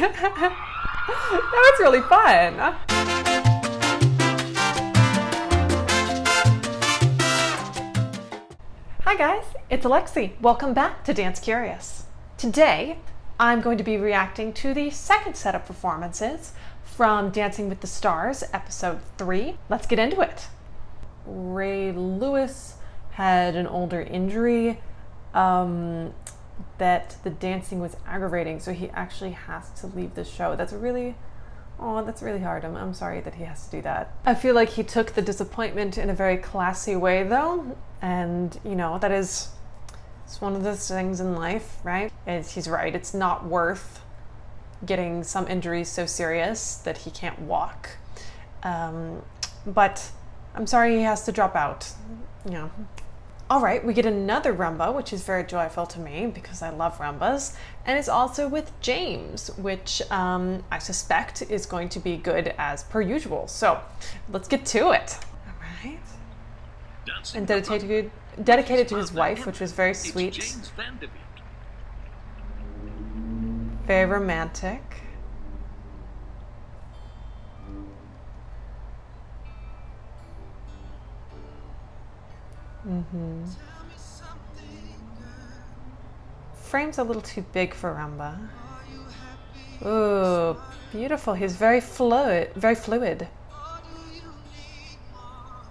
That was really fun. Hi guys, it's Alexi. Welcome back to Dance Curious. Today, I'm going to be reacting to the second set of performances from Dancing with the Stars, episode 3. Let's get into it. Ray Lewis had an older injury that the dancing was aggravating, so he actually has to leave the show. That's really hard. I'm sorry that he has to do that. I feel like he took the disappointment in a very classy way though, and that is, it's one of those things in life, right? He's right, it's not worth getting some injuries so serious that he can't walk. But I'm sorry he has to drop out. All right, we get another rumba, which is very joyful to me because I love rumbas. And it's also with James, which I suspect is going to be good as per usual. So let's get to it. All right. And dedicated to his wife, which was very sweet. Very romantic. Frame's a little too big for rumba. Ooh, beautiful. He's very fluid.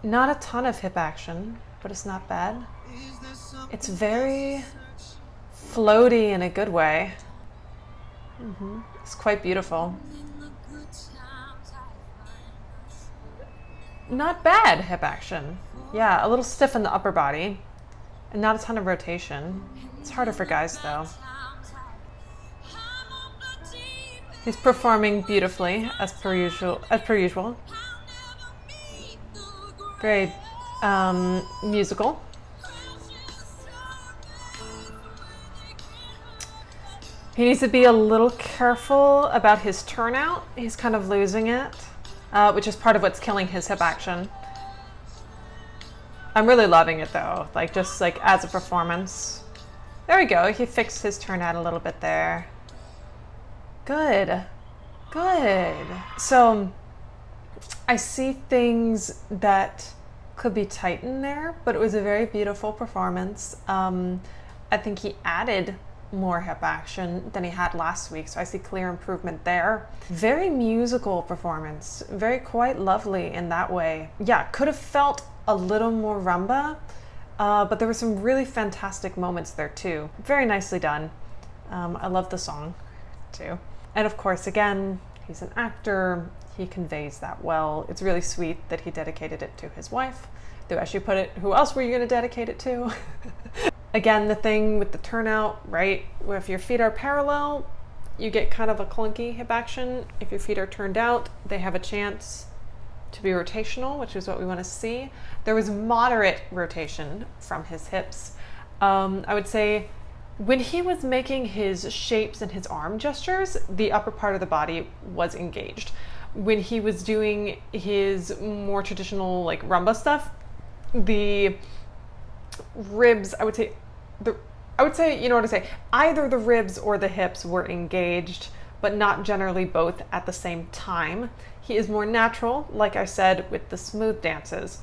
Not a ton of hip action, but it's not bad. It's very floaty in a good way. It's quite beautiful. Not bad hip action. Yeah, a little stiff in the upper body and not a ton of rotation. It's harder for guys though. He's performing beautifully as per usual. Very musical. He needs to be a little careful about his turnout. He's kind of losing it, which is part of what's killing his hip action. I'm really loving it though, just as a performance. There we go, he fixed his turnout a little bit there. Good. So I see things that could be tightened there, but it was a very beautiful performance. I think he added more hip action than he had last week, so I see clear improvement there. Very musical performance, very quite lovely in that way. Yeah, could have felt a little more rumba, but there were some really fantastic moments there too. Very nicely done. I love the song too. And of course, again, he's an actor. He conveys that well. It's really sweet that he dedicated it to his wife. Though as you put it, who else were you going to dedicate it to? Again, the thing with the turnout, right? Where if your feet are parallel, you get kind of a clunky hip action. If your feet are turned out, they have a chance to be rotational, which is what we want to see. There was moderate rotation from his hips. I would say when he was making his shapes and his arm gestures, the upper part of the body was engaged. When he was doing his more traditional rumba stuff, the ribs, I would say, either the ribs or the hips were engaged, but not generally both at the same time. He is more natural, like I said, with the smooth dances.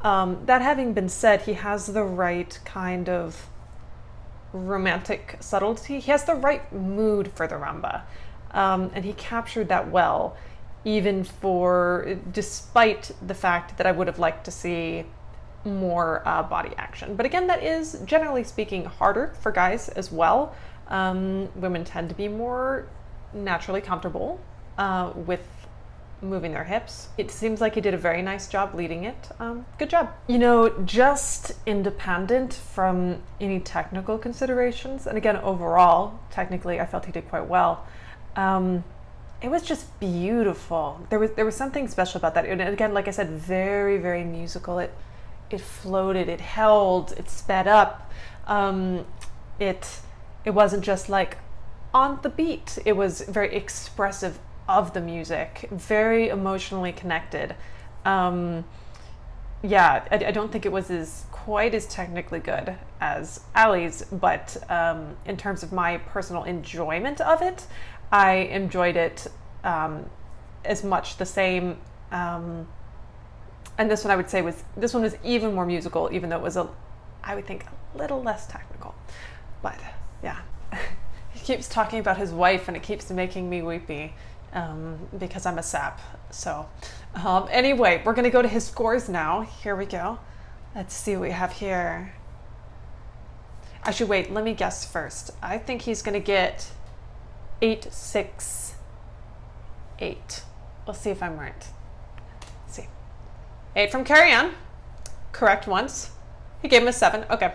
That having been said, he has the right kind of romantic subtlety. He has the right mood for the rumba, and he captured that well, despite the fact that I would have liked to see more body action. But again, that is generally speaking harder for guys as well. Women tend to be more naturally comfortable with moving their hips. It seems like he did a very nice job leading it. Good job. Just independent from any technical considerations, and again, overall, technically, I felt he did quite well. It was just beautiful. There was something special about that. And again, like I said, very, very musical. It floated, it held, it sped up. It wasn't just on the beat. It was very expressive of the music, very emotionally connected. I don't think it was quite as technically good as Ali's, but in terms of my personal enjoyment of it, I enjoyed it as much the same. And this one I would say this one was even more musical, even though it was I would think a little less technical. But yeah, he keeps talking about his wife and it keeps making me weepy because I'm a sap. So anyway, we're going to go to his scores now. Here we go. Let's see what we have here. Actually, wait, let me guess first. I think he's going to get 8, 6, 8. We'll see if I'm right. Let's see. 8 from Carry On. Correct once. He gave him a 7. Okay.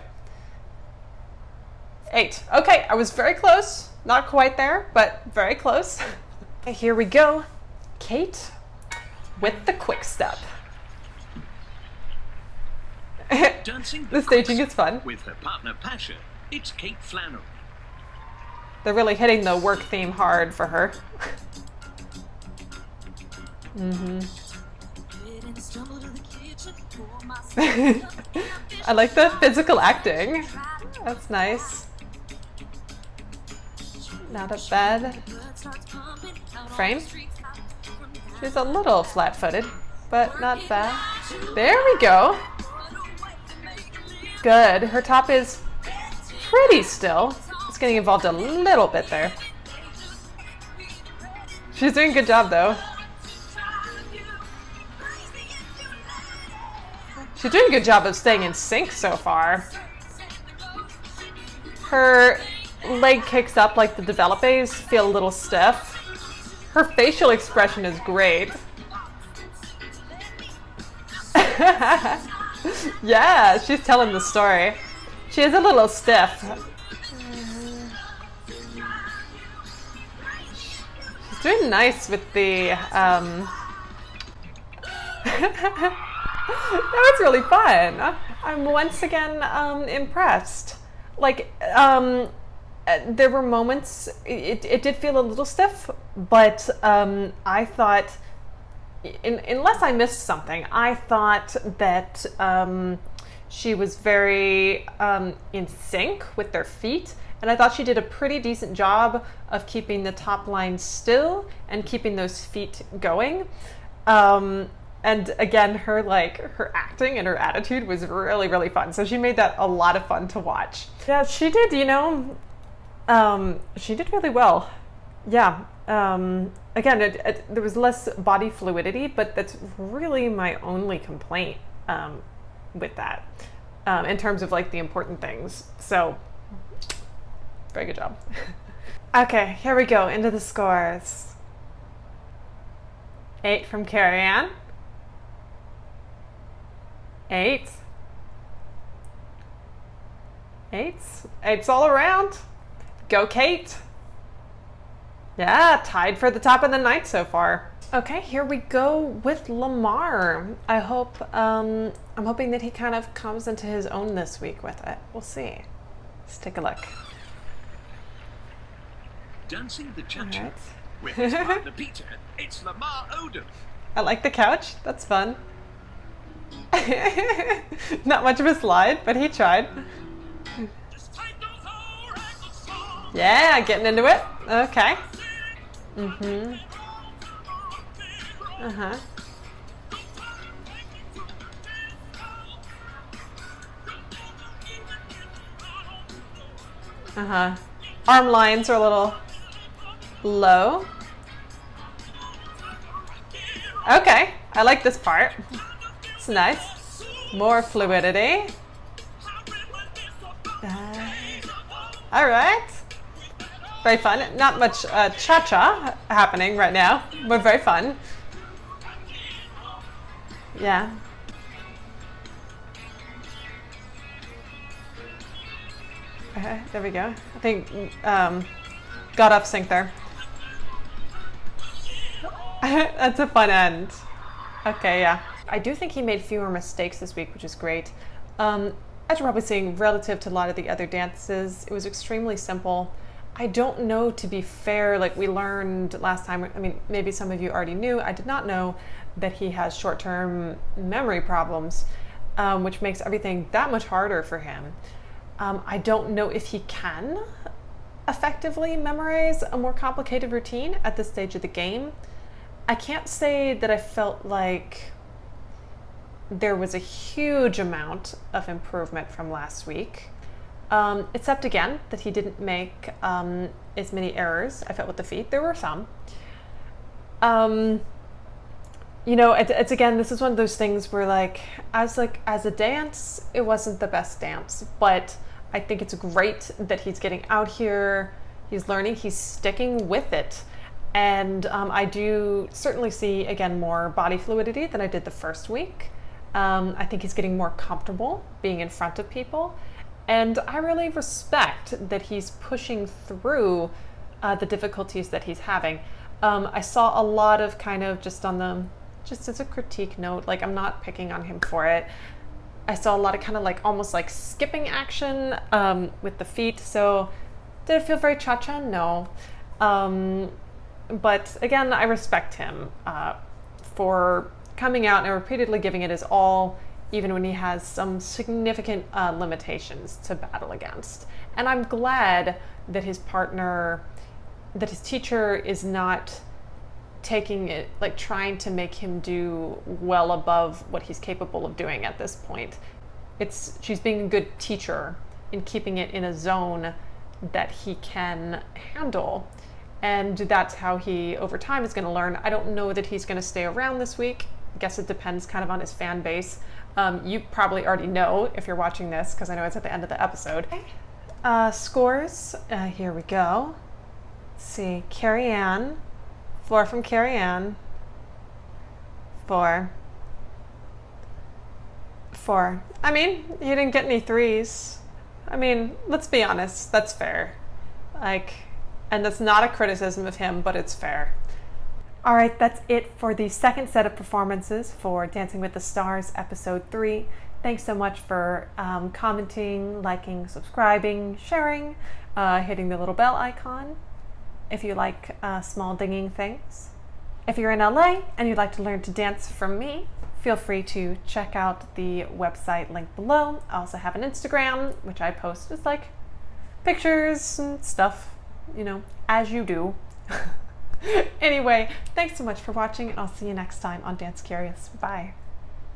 8. Okay, I was very close. Not quite there, but very close. Okay, here we go. Kate with the Quickstep. The staging is fun. With her partner Pasha, it's Kate Flannery. They're really hitting the work theme hard for her. I like the physical acting. That's nice. Not a bad frame. She's a little flat-footed, but not bad. There we go. Good. Her top is pretty still. It's getting involved a little bit there. She's doing a good job, though. She's doing a good job of staying in sync so far. Her leg kicks up like the developes feel a little stiff. Her facial expression is great. Yeah, she's telling the story. She is a little stiff. She's doing nice with the that was really fun. I'm once again impressed. Like, there were moments, it did feel a little stiff, but I thought, unless I missed something, I thought that she was very in sync with their feet, and I thought she did a pretty decent job of keeping the top line still and keeping those feet going. And again, her acting and her attitude was really, really fun. So she made that a lot of fun to watch. Yeah, she did, she did really well. Yeah. Again, there was less body fluidity, but that's really my only complaint with that in terms of like the important things. So very good job. Okay, here we go into the scores. 8 from Carry On. 8. 8's all around. Go Kate. Yeah, tied for the top of the night so far. Okay, here we go with Lamar. I hope, I'm hoping that he kind of comes into his own this week with it. We'll see. Let's take a look. Dancing the cha-cha. Right. With his partner Peta, it's Lamar Odom. I like the couch. That's fun. Not much of a slide, but he tried. Yeah, getting into it. Okay. Arm lines are a little low. Okay, I like this part. It's nice. More fluidity. All right. Very fun. Not much cha-cha happening right now, but very fun. Yeah. Okay, there we go. I think got off sync there. That's a fun end. Okay, yeah. I do think he made fewer mistakes this week, which is great. As you're probably seeing, relative to a lot of the other dances, it was extremely simple. I don't know, to be fair, like we learned last time, I mean, maybe some of you already knew, I did not know that he has short-term memory problems, which makes everything that much harder for him. I don't know if he can effectively memorize a more complicated routine at this stage of the game. I can't say that I felt like there was a huge amount of improvement from last week, except again that he didn't make as many errors. I felt with the feet. There were some. You know, it's again, this is one of those things where as a dance, it wasn't the best dance, but I think it's great that he's getting out here, he's learning, he's sticking with it. And I do certainly see, again, more body fluidity than I did the first week. I think he's getting more comfortable being in front of people. And I really respect that he's pushing through the difficulties that he's having. I saw a lot of kind of just as a critique note, like I'm not picking on him for it. I saw a lot of kind of almost like skipping action with the feet. So did it feel very cha-cha? No. But again, I respect him for coming out and repeatedly giving it his all, even when he has some significant limitations to battle against. And I'm glad that his teacher is not taking it, trying to make him do well above what he's capable of doing at this point. She's being a good teacher in keeping it in a zone that he can handle. And that's how he, over time, is going to learn. I don't know that he's going to stay around this week. I guess it depends kind of on his fan base. You probably already know if you're watching this, because I know it's at the end of the episode. Scores, here we go. Let's see, Carrie Ann, 4 from Carrie Ann, 4. I mean, he didn't get any 3s. I mean, let's be honest, that's fair. And that's not a criticism of him, but it's fair. All right, that's it for the second set of performances for Dancing with the Stars episode 3. Thanks so much for commenting, liking, subscribing, sharing, hitting the little bell icon if you like small dinging things. If you're in LA and you'd like to learn to dance from me, feel free to check out the website linked below. I also have an Instagram, which I post just pictures and stuff, as you do. Anyway, thanks so much for watching, and I'll see you next time on Dance Curious. Bye.